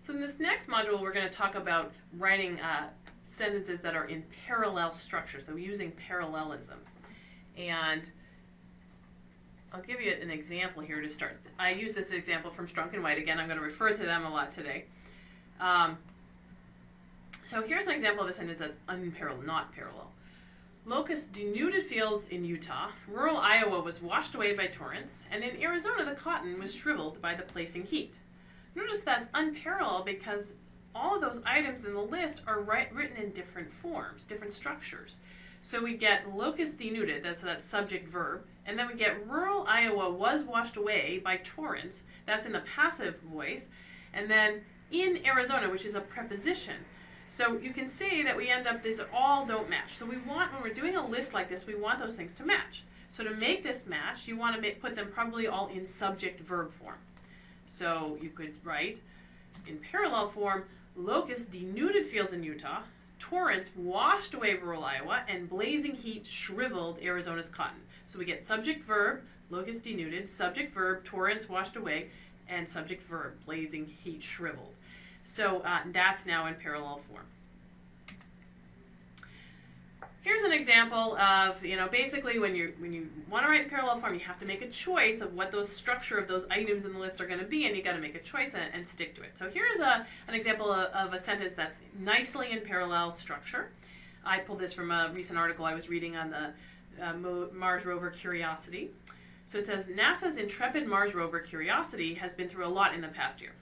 So in this next module, we're going to talk about writing sentences that are in parallel structure, so using parallelism. And I'll give you an example here to start. I use this example from Strunk and White. Again, I'm going to refer to them a lot today. So here's an example of a sentence that's unparalleled, not parallel. Locust denuded fields in Utah. Rural Iowa was washed away by torrents. And in Arizona, the cotton was shriveled by the placing heat. Notice that's unparalleled because all of those items in the list are written in different forms, different structures. So we get locust denuded, that's subject verb, and then we get rural Iowa was washed away by torrents, that's in the passive voice, and then in Arizona, which is a preposition. So you can see that we end up, these all don't match. So we want, when we're doing a list like this, we want those things to match. So to make this match, you want to put them probably all in subject verb form. So you could write in parallel form, locust denuded fields in Utah, torrents washed away rural Iowa, and blazing heat shriveled Arizona's cotton. So we get subject verb, locust denuded, subject verb, torrents washed away, and subject verb, blazing heat shriveled. So that's now in parallel form. Here's an example of, basically when you want to write in parallel form, you have to make a choice of what those structure of those items in the list are going to be, and you got to make a choice and stick to it. So here's an example of a sentence that's nicely in parallel structure. I pulled this from a recent article I was reading on the Mars rover Curiosity. So it says, NASA's intrepid Mars rover Curiosity has been through a lot in the past year.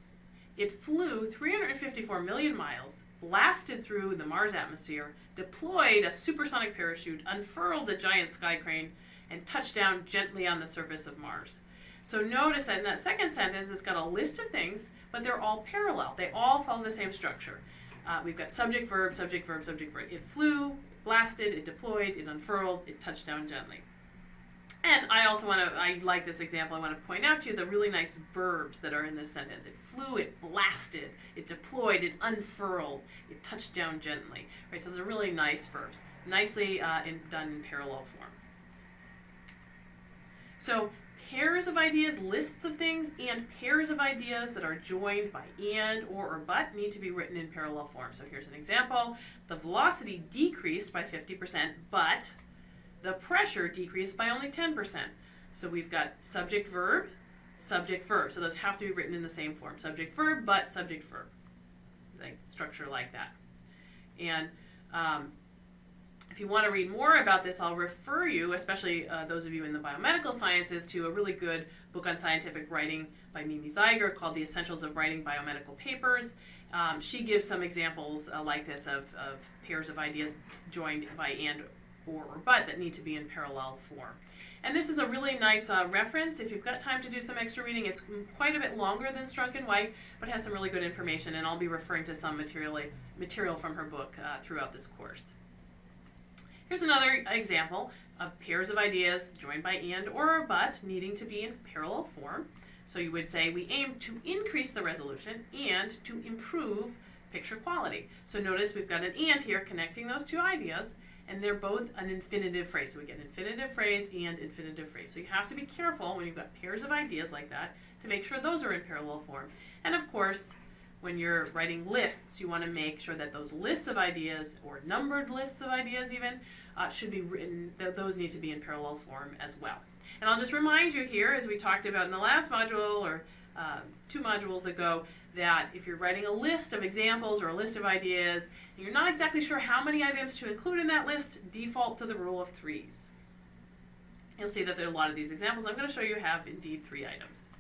It flew 354 million miles, blasted through the Mars atmosphere, deployed a supersonic parachute, unfurled a giant sky crane, and touched down gently on the surface of Mars. So notice that in that second sentence, it's got a list of things, but they're all parallel. They all follow the same structure. We've got subject, verb, subject, verb, subject, verb. It flew, it blasted, it deployed, it unfurled, it touched down gently. And I like this example, I want to point out to you the really nice verbs that are in this sentence. It flew, it blasted, it deployed, it unfurled, it touched down gently. Right, so those are really nice verbs, nicely done in parallel form. So pairs of ideas, lists of things, and pairs of ideas that are joined by and, or but need to be written in parallel form. So here's an example. The velocity decreased by 50%, but the pressure decreased by only 10%. So we've got subject verb, subject verb. So those have to be written in the same form. Subject verb, but subject verb. Like structure like that. And if you want to read more about this, I'll refer you, especially those of you in the biomedical sciences, to a really good book on scientific writing by Mimi Zeiger called The Essentials of Writing Biomedical Papers. She gives some examples like this of pairs of ideas joined by and, or but that need to be in parallel form. And this is a really nice reference. If you've got time to do some extra reading, it's quite a bit longer than Strunk and White, but has some really good information, and I'll be referring to some material from her book throughout this course. Here's another example of pairs of ideas joined by and or but needing to be in parallel form. So you would say, we aim to increase the resolution and to improve picture quality. So notice we've got an and here connecting those two ideas, and they're both an infinitive phrase. So we get infinitive phrase and infinitive phrase. So you have to be careful when you've got pairs of ideas like that to make sure those are in parallel form. And of course, when you're writing lists, you want to make sure that those lists of ideas, or numbered lists of ideas even, should be written, those need to be in parallel form as well. And I'll just remind you here, as we talked about in the last module, or 2 modules ago, that if you're writing a list of examples or a list of ideas, and you're not exactly sure how many items to include in that list, default to the rule of 3s. You'll see that there are a lot of these examples I'm going to show you have indeed 3 items.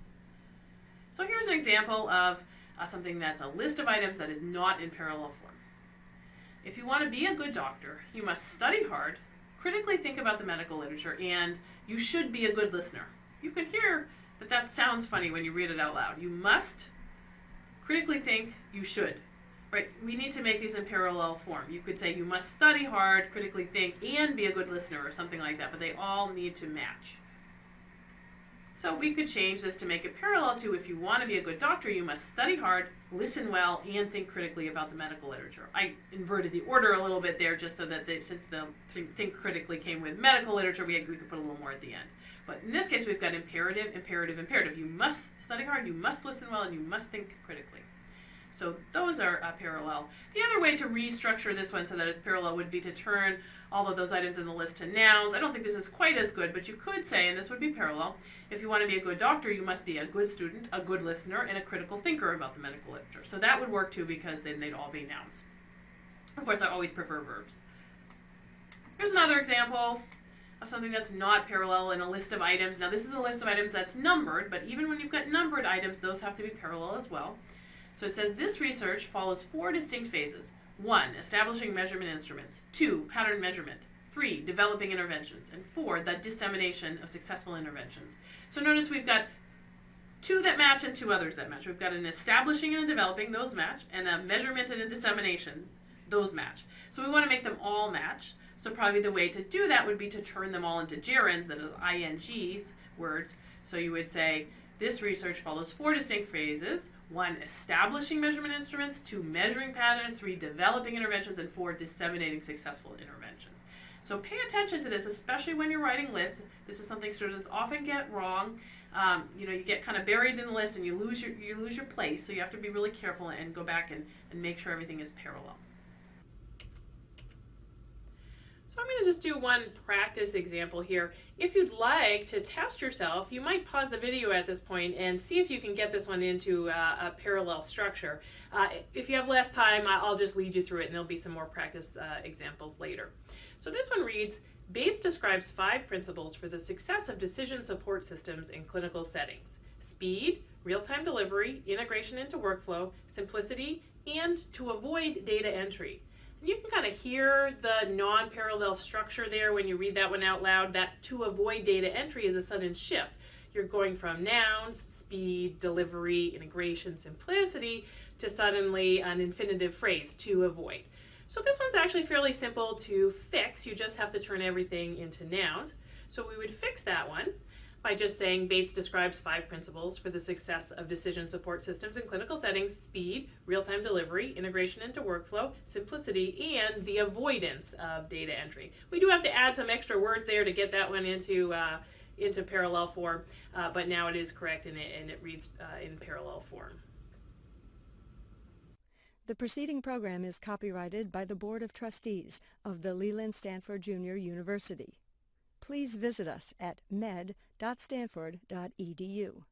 So here's an example of something that's a list of items that is not in parallel form. If you want to be a good doctor, you must study hard, critically think about the medical literature, and you should be a good listener. You can hear that sounds funny when you read it out loud. You must critically think, you should. Right? We need to make these in parallel form. You could say you must study hard, critically think, and be a good listener, or something like that, but they all need to match. So we could change this to make it parallel to, if you want to be a good doctor, you must study hard, listen well, and think critically about the medical literature. I inverted the order a little bit there just so that since the think critically came with medical literature, we could put a little more at the end. But in this case, we've got imperative, imperative, imperative. You must study hard, you must listen well, and you must think critically. So those are parallel. The other way to restructure this one so that it's parallel would be to turn all of those items in the list to nouns. I don't think this is quite as good, but you could say, and this would be parallel, if you want to be a good doctor, you must be a good student, a good listener, and a critical thinker about the medical literature. So that would work too, because then they'd all be nouns. Of course, I always prefer verbs. Here's another example of something that's not parallel in a list of items. Now, this is a list of items that's numbered, but even when you've got numbered items, those have to be parallel as well. So it says this research follows 4 distinct phases. 1, establishing measurement instruments. 2, pattern measurement. 3, developing interventions. And 4, the dissemination of successful interventions. So notice we've got 2 that match and 2 others that match. We've got an establishing and a developing, those match, and a measurement and a dissemination, those match. So we want to make them all match. So probably the way to do that would be to turn them all into gerunds, that is ings words. So you would say, this research follows 4 distinct phases. 1, establishing measurement instruments. 2, measuring patterns. 3, developing interventions. And 4, disseminating successful interventions. So pay attention to this, especially when you're writing lists. This is something students often get wrong. You get kind of buried in the list and you lose your place. So you have to be really careful and go back and make sure everything is parallel. So I'm going to just do one practice example here. If you'd like to test yourself, you might pause the video at this point and see if you can get this one into a parallel structure. If you have less time, I'll just lead you through it and there'll be some more practice examples later. So this one reads, Bates describes 5 principles for the success of decision support systems in clinical settings: speed, real-time delivery, integration into workflow, simplicity, and to avoid data entry. You can kind of hear the non-parallel structure there when you read that one out loud. That to avoid data entry is a sudden shift. You're going from nouns, speed, delivery, integration, simplicity, to suddenly an infinitive phrase, to avoid. So this one's actually fairly simple to fix. You just have to turn everything into nouns. So we would fix that one by just saying Bates describes 5 principles for the success of decision support systems in clinical settings: speed, real-time delivery, integration into workflow, simplicity, and the avoidance of data entry. We do have to add some extra words there to get that one into parallel form, but now it is correct and it reads in parallel form. The preceding program is copyrighted by the Board of Trustees of the Leland Stanford Junior University. Please visit us at med.stanford.edu.